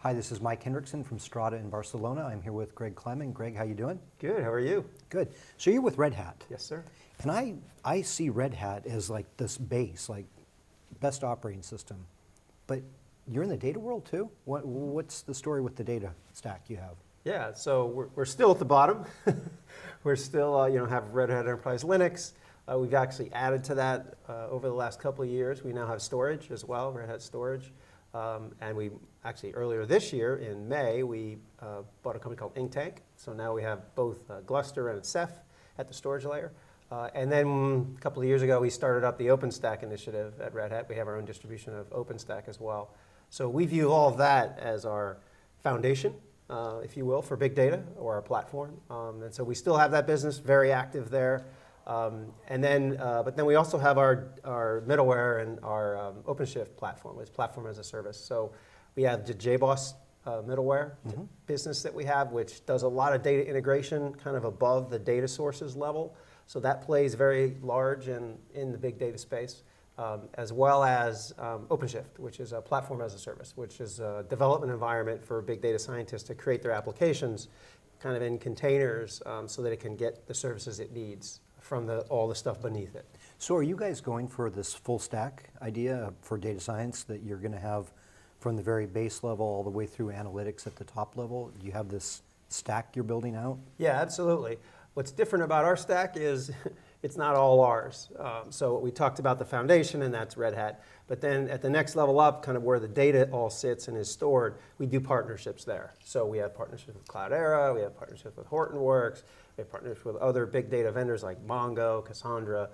Hi, this is Mike Hendrickson from Strata in Barcelona. I'm here with Greg Kleiman. Greg, how you doing? Good, how are you? Good. So you're with Red Hat. Yes, sir. And I see Red Hat as like this base, like best operating system. But you're in the data world too? What's the story with the data stack you have? Yeah, so we're still at the bottom. We're still, have Red Hat Enterprise Linux. We've actually added to that over the last couple of years. We now have storage as well, Red Hat Storage. And we actually, earlier this year, in May, we bought a company called Inktank. So now we have both Gluster and Ceph at the storage layer. And then a couple of years ago, we started up the OpenStack initiative at Red Hat. We have our own distribution of OpenStack as well. So we view all of that as our foundation, if you will, for big data or our platform. And so we still have that business, very active there. But then we also have our middleware and our OpenShift platform, which is platform as a service. So we have the JBoss middleware business that we have, which does a lot of data integration kind of above the data sources level. So that plays very large in the big data space, as well as OpenShift, which is a platform as a service, which is a development environment for big data scientists to create their applications kind of in containers so that it can get the services it needs from all the stuff beneath it. So are you guys going for this full stack idea for data science that you're going to have from the very base level all the way through analytics at the top level? Do you have this stack you're building out? Yeah, absolutely. What's different about our stack is it's not all ours. So we talked about the foundation, and that's Red Hat. But then at the next level up, kind of where the data all sits and is stored, we do partnerships there. So we have partnerships with Cloudera, we have partnerships with Hortonworks, we have partnerships with other big data vendors like Mongo, Cassandra,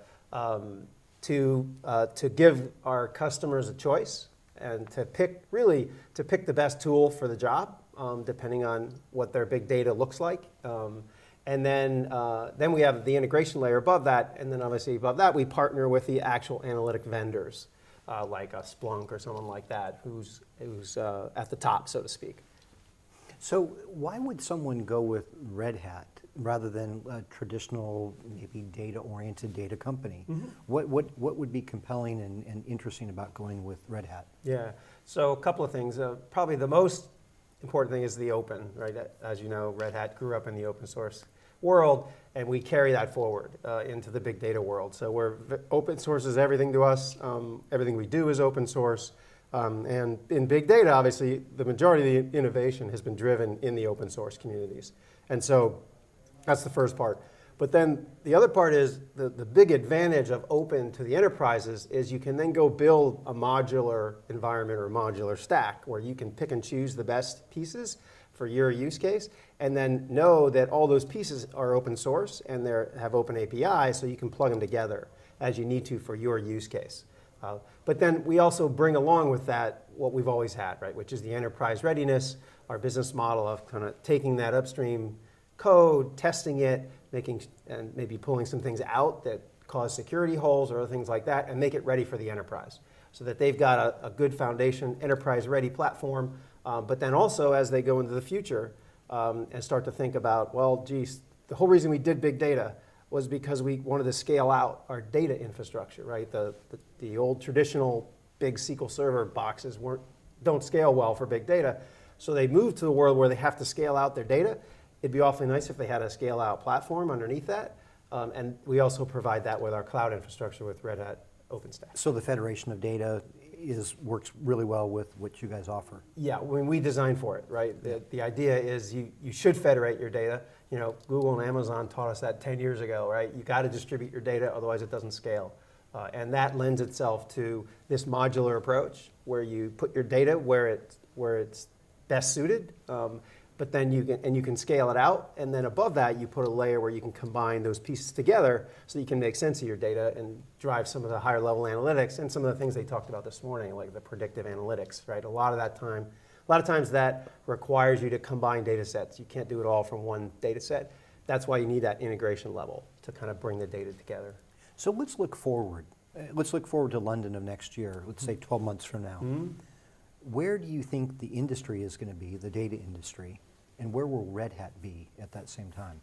to give our customers a choice and to pick the best tool for the job, depending on what their big data looks like. And then we have the integration layer above that, and then obviously above that we partner with the actual analytic vendors, like a Splunk or someone like that, who's at the top, so to speak. So why would someone go with Red Hat rather than a traditional, maybe data-oriented data company? What would be compelling and interesting about going with Red Hat? Yeah, so a couple of things. Probably the most important thing is the open, right? As you know, Red Hat grew up in the open source world, and we carry that forward into the big data world. So open source is everything to us. Everything we do is open source. And in big data, obviously, the majority of the innovation has been driven in the open source communities. And so that's the first part. But then the other part is the big advantage of open to the enterprises is you can then go build a modular environment or a modular stack where you can pick and choose the best pieces for your use case, and then know that all those pieces are open source and they have open APIs, so you can plug them together as you need to for your use case. But then we also bring along with that what we've always had, right, which is the enterprise readiness, our business model of kind of taking that upstream code, testing it, and maybe pulling some things out that cause security holes or other things like that, and make it ready for the enterprise, so that they've got a good foundation, enterprise-ready platform. But then also, as they go into the future and start to think about, well, geez, the whole reason we did big data was because we wanted to scale out our data infrastructure, right? The old traditional big SQL Server boxes don't scale well for big data. So they moved to the world where they have to scale out their data. It'd be awfully nice if they had a scale-out platform underneath that. And we also provide that with our cloud infrastructure with Red Hat OpenStack. So the federation of data works really well with what you guys offer. Yeah, when we design for it, right? The idea is you should federate your data. You know, Google and Amazon taught us that 10 years ago, right? You got to distribute your data, otherwise it doesn't scale. And that lends itself to this modular approach where you put your data where it's best suited. But then you can scale it out, and then above that you put a layer where you can combine those pieces together so you can make sense of your data and drive some of the higher level analytics and some of the things they talked about this morning, like the predictive analytics, right? A lot of times that requires you to combine data sets. You can't do it all from one data set. That's why you need that integration level to kind of bring the data together. So let's look forward. Let's look forward to London of next year, let's say 12 months from now. Where do you think the industry is going to be, the data industry? And where will Red Hat be at that same time?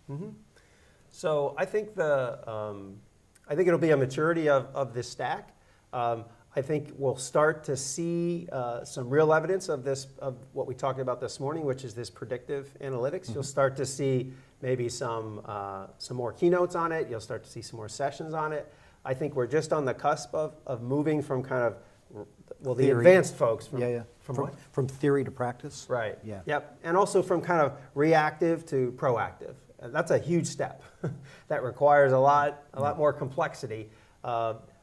So I think it'll be a maturity of this stack. I I think we'll start to see some real evidence of this, of what we talked about this morning, which is this predictive analytics. You'll start to see maybe some more keynotes on it. You'll start to see some more sessions on it. I think we're just on the cusp of moving from kind of, well, the Theory. advanced folks. From, Yeah, yeah. From what? From theory to practice? Right. Yeah. Yep. And also from kind of reactive to proactive. And that's a huge step. That requires a lot more complexity.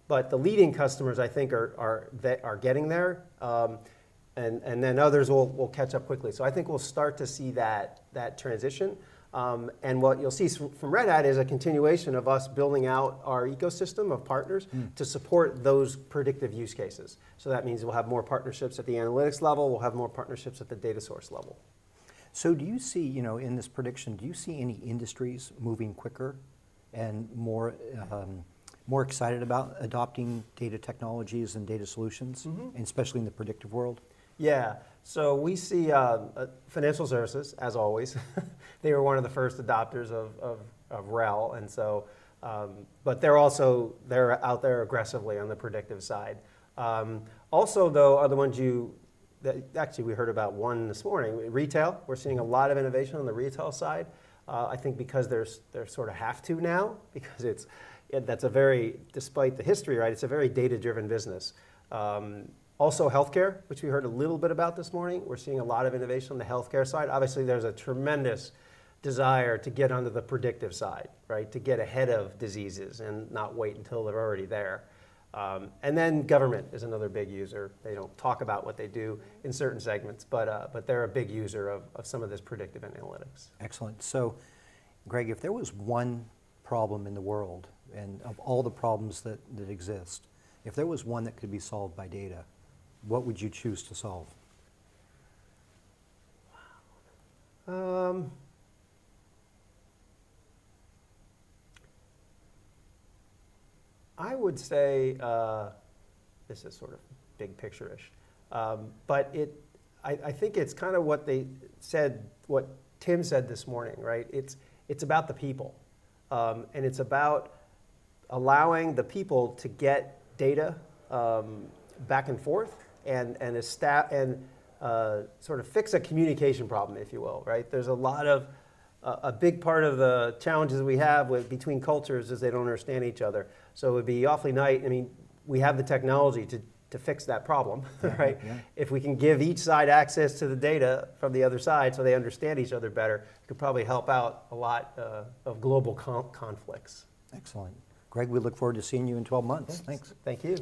But the leading customers, I think, are getting there. And then others will catch up quickly. So I think we'll start to see that transition. And what you'll see from Red Hat is a continuation of us building out our ecosystem of partners to support those predictive use cases. So that means we'll have more partnerships at the analytics level, we'll have more partnerships at the data source level. So do you see, in this prediction, do you see any industries moving quicker and more excited about adopting data technologies and data solutions, and especially in the predictive world? Yeah, so we see financial services, as always. They were one of the first adopters of RHEL, and so, but they're out there aggressively on the predictive side. Also, though, are the ones actually we heard about one this morning, retail. We're seeing a lot of innovation on the retail side. I think because they're sort of have to now, because that's despite the history, right, it's a very data-driven business. Also healthcare, which we heard a little bit about this morning. We're seeing a lot of innovation on the healthcare side. Obviously, there's a tremendous desire to get onto the predictive side, right? To get ahead of diseases and not wait until they're already there. And then government is another big user. They don't talk about what they do in certain segments, but they're a big user of some of this predictive analytics. Excellent. So, Greg, if there was one problem in the world, and of all the problems that exist, if there was one that could be solved by data, what would you choose to solve? I would say, this is sort of big picture-ish, but I think it's kind of what Tim said this morning, right? It's about the people, and it's about allowing the people to get data back and forth and sort of fix a communication problem, if you will, right? There's a big part of the challenges we have between cultures is they don't understand each other. So it would be awfully nice. I mean, we have the technology to fix that problem, right? Yeah. If we can give each side access to the data from the other side so they understand each other better, it could probably help out a lot of global conflicts. Excellent. Greg, we look forward to seeing you in 12 months. Thanks. Thank you.